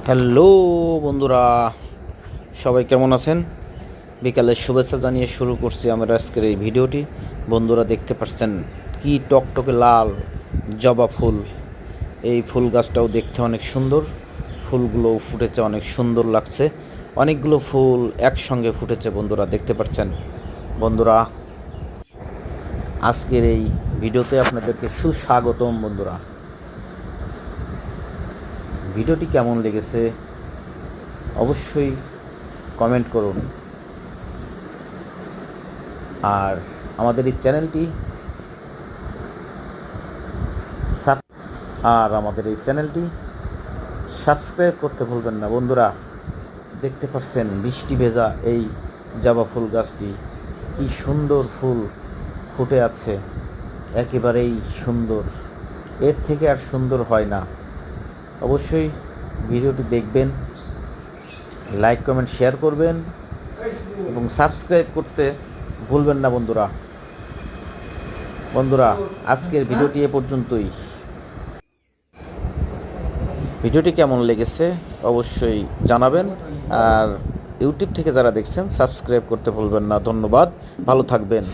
Hello বন্ধুরা, সবাই কেমন আছেন? বিকালের শুভেচ্ছা জানিয়ে শুরু করছি আমার আজকের এই ভিডিওটি। বন্ধুরা দেখতে পাচ্ছেন কি টকটকে লাল জবা ফুল। এই ফুল গাছটাও দেখতে অনেক সুন্দর, ফুলগুলোও ফুটেছে অনেক সুন্দর লাগছে। অনেকগুলো ফুল একসঙ্গে ফুটেছে বন্ধুরা, দেখতে পাচ্ছেন। বন্ধুরা, আজকের এই ভিডিওতে আপনাদেরকে সুস্বাগতম। বন্ধুরা, ভিডিওটি কেমন লেগেছে অবশ্যই কমেন্ট করুন। আর আমাদের এই চ্যানেলটি সাবস্ক্রাইব করতে ভুলবেন না। বন্ধুরা, দেখতে পাচ্ছেন বৃষ্টি ভেজা এই জবা ফুল গাছটি কি সুন্দর ফুল ফুটে আছে, একেবারেই সুন্দর। এর থেকে আর সুন্দর হয় না। অবশ্যই ভিডিওটি দেখবেন, লাইক কমেন্ট শেয়ার করবেন এবং সাবস্ক্রাইব করতে ভুলবেন না। বন্ধুরা, আজকের ভিডিওটি এ পর্যন্তই। ভিডিওটি কেমন লেগেছে অবশ্যই জানাবেন। আর ইউটিউব থেকে যারা দেখছেন সাবস্ক্রাইব করতে ভুলবেন না। ধন্যবাদ, ভালো থাকবেন।